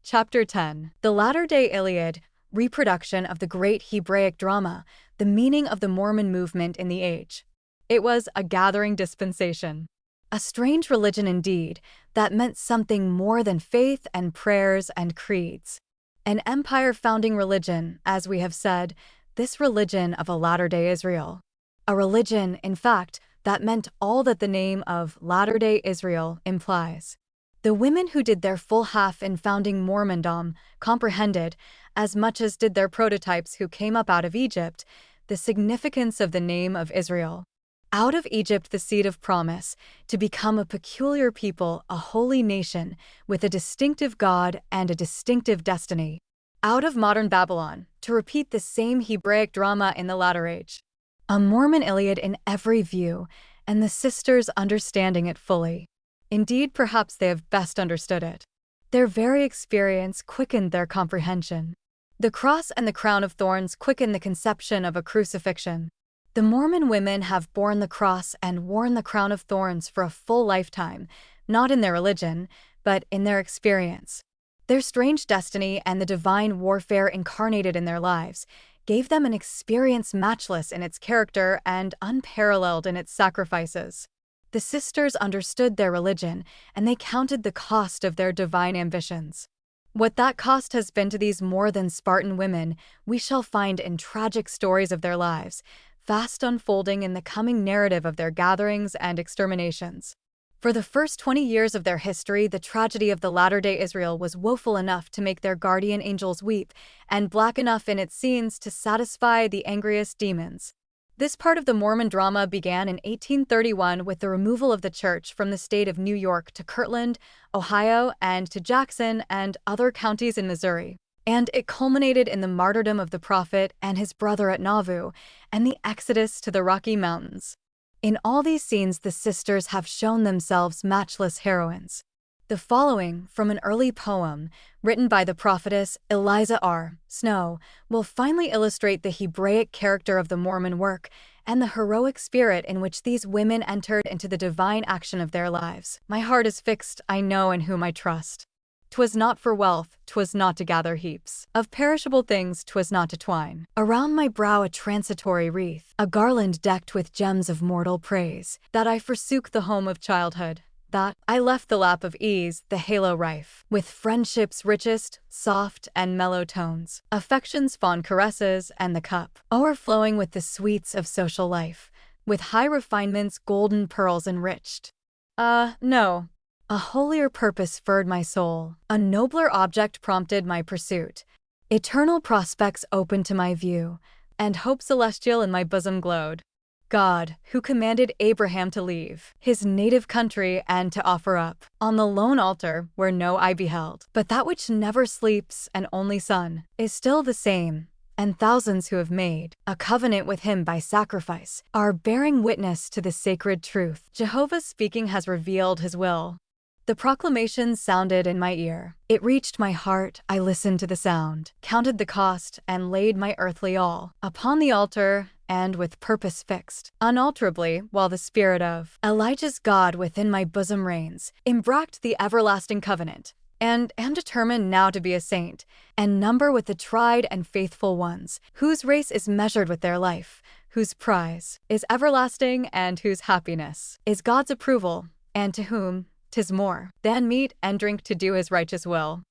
Chapter 10. The Latter-day Iliad, reproduction of the great Hebraic drama, the meaning of the Mormon movement in the age. It was a gathering dispensation. A strange religion indeed, that meant something more than faith and prayers and creeds. An empire-founding religion, as we have said, this religion of a latter-day Israel. A religion, in fact, that meant all that the name of Latter-day Israel implies. The women who did their full half in founding Mormondom comprehended, as much as did their prototypes who came up out of Egypt, the significance of the name of Israel. Out of Egypt, the seed of promise, to become a peculiar people, a holy nation, with a distinctive God and a distinctive destiny. Out of modern Babylon, to repeat the same Hebraic drama in the latter age. A Mormon Iliad in every view, and the sisters understanding it fully. Indeed, perhaps they have best understood it. Their very experience quickened their comprehension. The cross and the crown of thorns quicken the conception of a crucifixion. The Mormon women have borne the cross and worn the crown of thorns for a full lifetime, not in their religion, but in their experience. Their strange destiny and the divine warfare incarnated in their lives gave them an experience matchless in its character and unparalleled in its sacrifices. The sisters understood their religion, and they counted the cost of their divine ambitions. What that cost has been to these more than Spartan women, we shall find in tragic stories of their lives, fast unfolding in the coming narrative of their gatherings and exterminations. For the first 20 years of their history, the tragedy of the latter-day Israel was woeful enough to make their guardian angels weep, and black enough in its scenes to satisfy the angriest demons. This part of the Mormon drama began in 1831 with the removal of the church from the state of New York to Kirtland, Ohio, and to Jackson and other counties in Missouri. And it culminated in the martyrdom of the prophet and his brother at Nauvoo, and the exodus to the Rocky Mountains. In all these scenes, the sisters have shown themselves matchless heroines. The following, from an early poem, written by the prophetess Eliza R. Snow, will finally illustrate the Hebraic character of the Mormon work and the heroic spirit in which these women entered into the divine action of their lives. My heart is fixed, I know in whom I trust. 'Twas not for wealth, 'twas not to gather heaps of perishable things, 'twas not to twine around my brow a transitory wreath, a garland decked with gems of mortal praise, that I forsook the home of childhood, that I left the lap of ease, the halo rife with friendship's richest, soft and mellow tones, affection's fond caresses, and the cup o'erflowing with the sweets of social life, with high refinements, golden pearls enriched. No. A holier purpose furred my soul, a nobler object prompted my pursuit. Eternal prospects opened to my view, and hope celestial in my bosom glowed. God, who commanded Abraham to leave his native country and to offer up, on the lone altar where no eye beheld, but that which never sleeps and only Son, is still the same, and thousands who have made a covenant with him by sacrifice are bearing witness to the sacred truth. Jehovah speaking has revealed his will. The proclamation sounded in my ear. It reached my heart, I listened to the sound, counted the cost, and laid my earthly all upon the altar, and with purpose fixed, unalterably, while the spirit of Elijah's God within my bosom reigns, embraced the everlasting covenant, and am determined now to be a saint, and number with the tried and faithful ones, whose race is measured with their life, whose prize is everlasting, and whose happiness is God's approval, and to whom 'tis more than meat and drink to do his righteous will.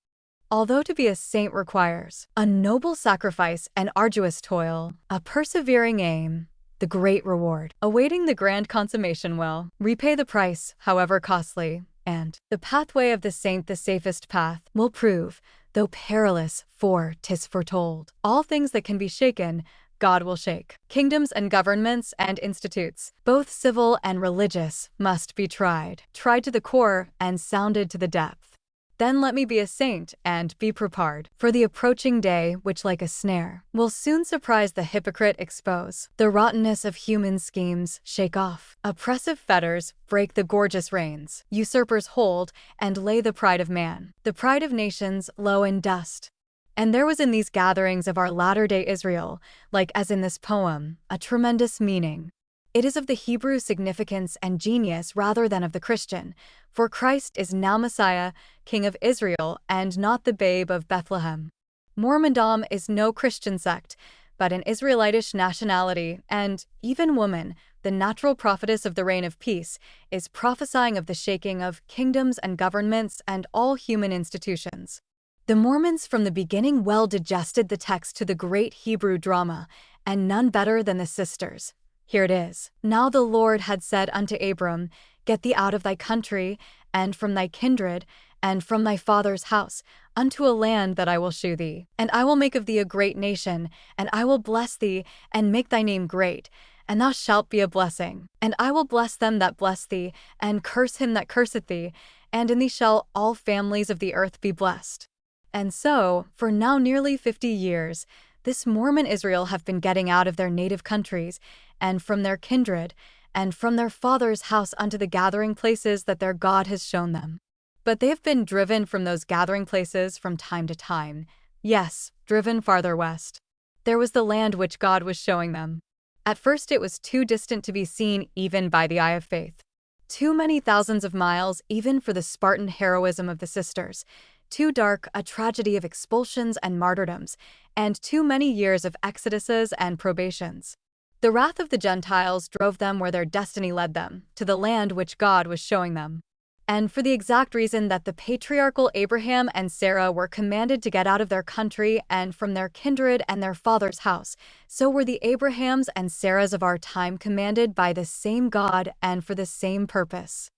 Although to be a saint requires a noble sacrifice and arduous toil, a persevering aim, the great reward awaiting the grand consummation will repay the price, however costly, and the pathway of the saint the safest path will prove, though perilous, for 'tis foretold, all things that can be shaken, God will shake. Kingdoms and governments and institutes, both civil and religious, must be tried to the core and sounded to the depth. Then let me be a saint and be prepared for the approaching day which, like a snare, will soon surprise the hypocrite, expose the rottenness of human schemes, shake off oppressive fetters, break the gorgeous reins usurpers hold, and lay the pride of man, the pride of nations, low in dust. And there was in these gatherings of our latter-day Israel, like as in this poem, a tremendous meaning. It is of the Hebrew significance and genius rather than of the Christian, for Christ is now Messiah, King of Israel, and not the babe of Bethlehem. Mormondom is no Christian sect, but an Israelitish nationality, and even woman, the natural prophetess of the reign of peace, is prophesying of the shaking of kingdoms and governments and all human institutions. The Mormons from the beginning well digested the text to the great Hebrew drama, and none better than the sisters. Here it is. Now the Lord had said unto Abram, Get thee out of thy country, and from thy kindred, and from thy father's house, unto a land that I will shew thee. And I will make of thee a great nation, and I will bless thee, and make thy name great, and thou shalt be a blessing. And I will bless them that bless thee, and curse him that curseth thee, and in thee shall all families of the earth be blessed. And so, for now nearly 50 years, this Mormon Israel have been getting out of their native countries, and from their kindred, and from their father's house unto the gathering places that their God has shown them. But they have been driven from those gathering places from time to time. Yes, driven farther west. There was the land which God was showing them. At first it was too distant to be seen even by the eye of faith. Too many thousands of miles even for the Spartan heroism of the sisters. Too dark, a tragedy of expulsions and martyrdoms, and too many years of exoduses and probations. The wrath of the Gentiles drove them where their destiny led them, to the land which God was showing them. And for the exact reason that the patriarchal Abraham and Sarah were commanded to get out of their country and from their kindred and their father's house, so were the Abrahams and Sarahs of our time commanded by the same God and for the same purpose.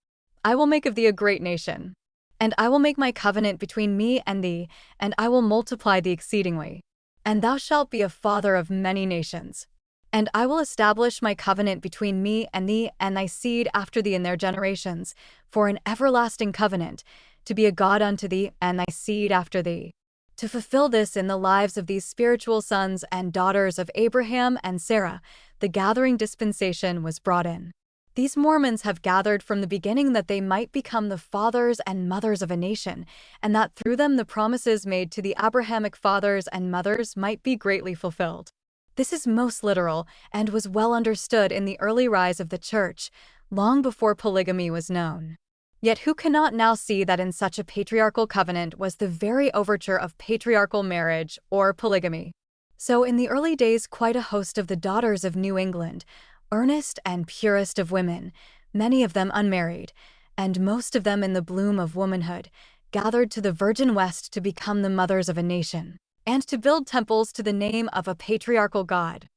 I will make of thee a great nation. And I will make my covenant between me and thee, and I will multiply thee exceedingly. And thou shalt be a father of many nations. And I will establish my covenant between me and thee and thy seed after thee in their generations, for an everlasting covenant, to be a God unto thee and thy seed after thee. To fulfill this in the lives of these spiritual sons and daughters of Abraham and Sarah, the gathering dispensation was brought in. These Mormons have gathered from the beginning that they might become the fathers and mothers of a nation, and that through them the promises made to the Abrahamic fathers and mothers might be greatly fulfilled. This is most literal and was well understood in the early rise of the Church, long before polygamy was known. Yet who cannot now see that in such a patriarchal covenant was the very overture of patriarchal marriage or polygamy? So in the early days quite a host of the daughters of New England, earnest and purest of women, many of them unmarried, and most of them in the bloom of womanhood, gathered to the virgin West to become the mothers of a nation, and to build temples to the name of a patriarchal God.